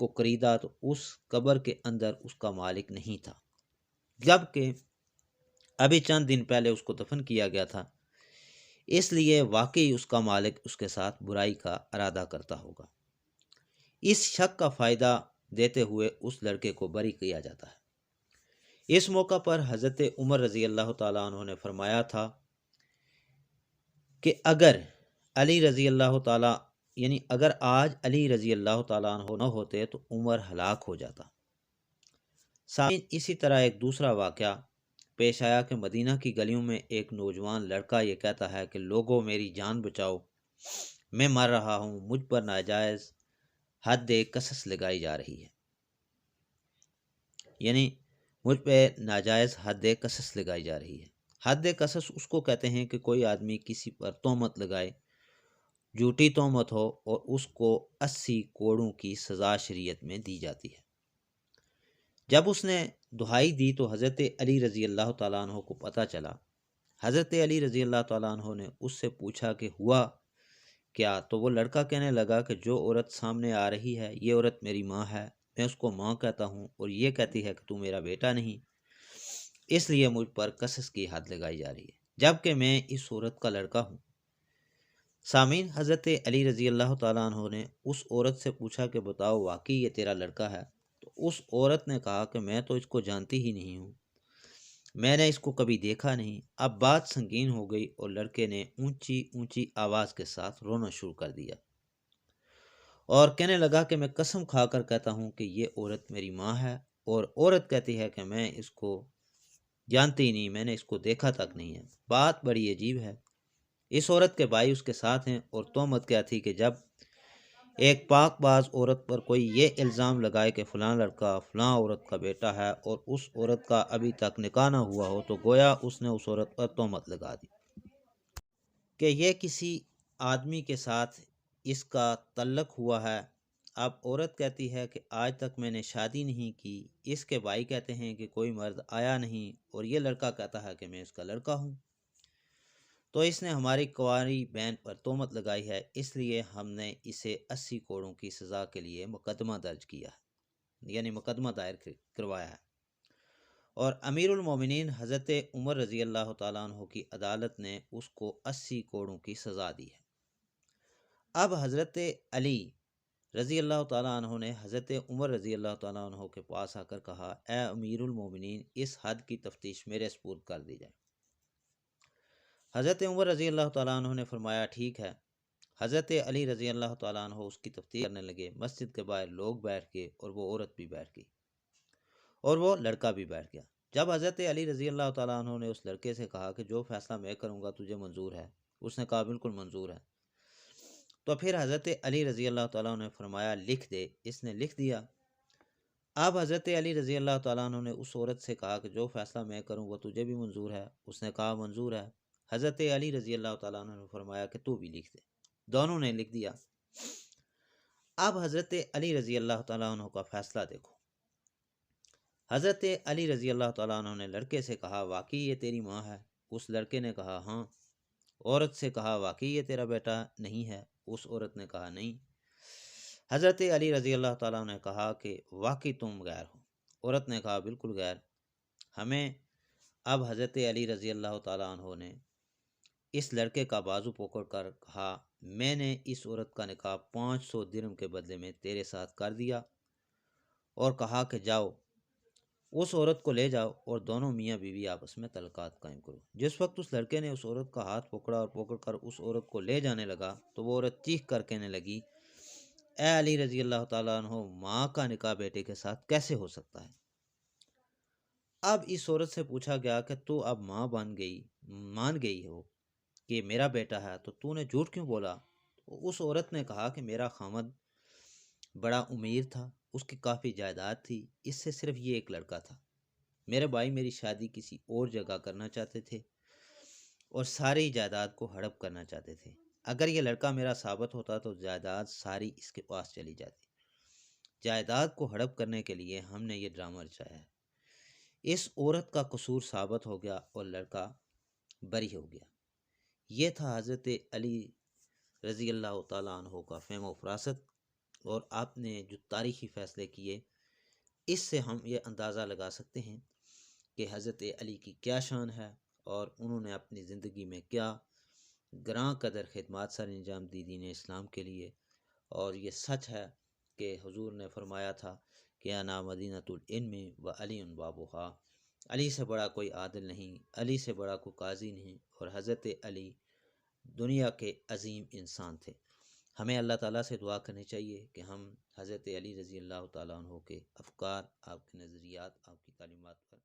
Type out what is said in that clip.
کو خریدا تو اس قبر کے اندر اس کا مالک نہیں تھا، جبکہ ابھی چند دن پہلے اس کو دفن کیا گیا تھا، اس لیے واقعی اس کا مالک اس کے ساتھ برائی کا ارادہ کرتا ہوگا۔ اس شک کا فائدہ دیتے ہوئے اس لڑکے کو بری کیا جاتا ہے۔ اس موقع پر حضرت عمر رضی اللہ تعالیٰ عنہ نے فرمایا تھا کہ اگر علی رضی اللہ تعالیٰ اگر آج علی رضی اللہ تعالیٰ عنہ نہ ہوتے تو عمر ہلاک ہو جاتا۔ سامعین، اسی طرح ایک دوسرا واقعہ پیش آیا کہ مدینہ کی گلیوں میں ایک نوجوان لڑکا یہ کہتا ہے کہ لوگوں میری جان بچاؤ، میں مر رہا ہوں، مجھ پر ناجائز حد قصص لگائی جا رہی ہے، مجھ پہ ناجائز حد قصص لگائی جا رہی ہے۔ حد قصص اس کو کہتے ہیں کہ کوئی آدمی کسی پر تہمت لگائے، جھوٹی تہمت ہو، اور اس کو 80 کوڑوں کی سزا شریعت میں دی جاتی ہے۔ جب اس نے دہائی دی تو حضرت علی رضی اللہ تعالیٰ عنہ کو پتہ چلا۔ حضرت علی رضی اللہ تعالیٰ عنہ نے اس سے پوچھا کہ ہوا کیا؟ تو وہ لڑکا کہنے لگا کہ جو عورت سامنے آ رہی ہے یہ عورت میری ماں ہے، میں اس کو ماں کہتا ہوں، اور یہ کہتی ہے کہ تو میرا بیٹا نہیں، اس لیے مجھ پر قصص کی حد لگائی جا رہی ہے، جبکہ میں اس عورت کا لڑکا ہوں۔ سامعین، حضرت علی رضی اللہ تعالیٰ عنہ نے اس عورت سے پوچھا کہ بتاؤ واقعی یہ تیرا لڑکا ہے؟ تو اس عورت نے کہا کہ میں تو اس کو جانتی ہی نہیں ہوں، میں نے اس کو کبھی دیکھا نہیں۔ اب بات سنگین ہو گئی اور لڑکے نے اونچی اونچی آواز کے ساتھ رونا شروع کر دیا اور کہنے لگا کہ میں قسم کھا کر کہتا ہوں کہ یہ عورت میری ماں ہے، اور عورت کہتی ہے کہ میں اس کو جانتی ہی نہیں، میں نے اس کو دیکھا تک نہیں ہے۔ بات بڑی عجیب ہے۔ اس عورت کے بھائی اس کے ساتھ ہیں، اور تہمت کیا تھی کہ جب ایک پاک باز عورت پر کوئی یہ الزام لگائے کہ فلاں لڑکا فلاں عورت کا بیٹا ہے اور اس عورت کا ابھی تک نکاح نہ ہوا ہو، تو گویا اس نے اس عورت پر تہمت لگا دی کہ یہ کسی آدمی کے ساتھ اس کا تعلق ہوا ہے۔ اب عورت کہتی ہے کہ آج تک میں نے شادی نہیں کی، اس کے بھائی کہتے ہیں کہ کوئی مرد آیا نہیں، اور یہ لڑکا کہتا ہے کہ میں اس کا لڑکا ہوں، تو اس نے ہماری کنواری بہن پر تہمت لگائی ہے، اس لیے ہم نے اسے 80 کوڑوں کی سزا کے لیے مقدمہ درج کیا ہے، مقدمہ دائر کروایا ہے، اور امیر المومنین حضرت عمر رضی اللہ تعالیٰ عنہ کی عدالت نے اس کو 80 کوڑوں کی سزا دی ہے۔ اب حضرت علی رضی اللہ تعالیٰ عنہ نے حضرت عمر رضی اللہ تعالیٰ عنہ کے پاس آ کر کہا، اے امیر المومنین، اس حد کی تفتیش میرے سپرد کر دی جائے۔ حضرت عمر رضی اللہ تعالیٰ عنہ نے فرمایا ٹھیک ہے۔ حضرت علی رضی اللہ تعالیٰ عنہ اس کی تفتیش کرنے لگے۔ مسجد کے باہر لوگ بیٹھ گئے اور وہ عورت بھی بیٹھ گئی اور وہ لڑکا بھی بیٹھ گیا۔ جب حضرت علی رضی اللہ تعالیٰ عنہ نے اس لڑکے سے کہا کہ جو فیصلہ میں کروں گا تجھے منظور ہے، اس نے کہا بالکل منظور ہے، تو پھر حضرت علی رضی اللہ تعالیٰ عنہ نے فرمایا لکھ دے۔ اس نے لکھ دیا۔ اب حضرت علی رضی اللہ تعالیٰ عنہ نے اس عورت سے کہا کہ جو فیصلہ میں کروں وہ تجھے بھی منظور ہے؟ اس نے کہا منظور ہے۔ حضرت علی رضی اللہ تعالیٰ عنہ نے فرمایا کہ تو بھی لکھ دے۔ دونوں نے لکھ دیا۔ اب حضرت علی رضی اللہ تعالیٰ عنہ کا فیصلہ دیکھو۔ حضرت علی رضی اللہ تعالیٰ عنہ نے لڑکے سے کہا واقعی یہ تیری ماں ہے؟ اس لڑکے نے کہا ہاں۔ عورت سے کہا واقعی یہ تیرا بیٹا نہیں ہے؟ اس عورت نے کہا نہیں۔ حضرت علی رضی اللہ تعالیٰ عنہ نے کہا کہ واقعی تم غیر ہو؟ عورت نے کہا بالکل غیر ہمیں۔ اب حضرت علی رضی اللہ تعالیٰ عنہ نے اس لڑکے کا بازو پکڑ کر کہا میں نے اس عورت کا نکاح 500 درہم کے بدلے میں تیرے ساتھ کر دیا، اور کہا کہ جاؤ اس عورت کو لے جاؤ اور دونوں میاں بیوی آپس میں تعلقات قائم کرو۔ جس وقت اس لڑکے نے اس عورت کا ہاتھ پکڑا اور پکڑ کر اس عورت کو لے جانے لگا تو وہ عورت چیخ کر کہنے لگی، اے علی رضی اللہ تعالیٰ عنہ، ماں کا نکاح بیٹے کے ساتھ کیسے ہو سکتا ہے؟ اب اس عورت سے پوچھا گیا کہ تو اب مان گئی ہو کہ میرا بیٹا ہے، تو نے جھوٹ کیوں بولا؟ تو اس عورت نے کہا کہ میرا خامد بڑا امیر تھا، اس کی کافی جائیداد تھی، اس سے صرف یہ ایک لڑکا تھا، میرے بھائی میری شادی کسی اور جگہ کرنا چاہتے تھے اور ساری جائیداد کو ہڑپ کرنا چاہتے تھے۔ اگر یہ لڑکا میرا ثابت ہوتا تو جائیداد ساری اس کے پاس چلی جاتی۔ جائیداد کو ہڑپ کرنے کے لیے ہم نے یہ ڈرامہ رچایا ہے۔ اس عورت کا قصور ثابت ہو گیا اور لڑکا بری ہو گیا۔ یہ تھا حضرت علی رضی اللہ تعالیٰ عنہ کا فہم و فراست اور آپ نے جو تاریخی فیصلے کیے، اس سے ہم یہ اندازہ لگا سکتے ہیں کہ حضرت علی کی کیا شان ہے، اور انہوں نے اپنی زندگی میں کیا گراں قدر خدمات سر انجام دی دین اسلام کے لیے۔ اور یہ سچ ہے کہ حضور نے فرمایا تھا کہ انا مدینۃ العلم و علی بابوہا، علی سے بڑا کوئی عادل نہیں، علی سے بڑا کوئی قاضی نہیں، اور حضرت علی دنیا کے عظیم انسان تھے۔ ہمیں اللہ تعالیٰ سے دعا کرنی چاہیے کہ ہم حضرت علی رضی اللہ تعالیٰ عنہ کے افکار، آپ کے نظریات، آپ کی تعلیمات پر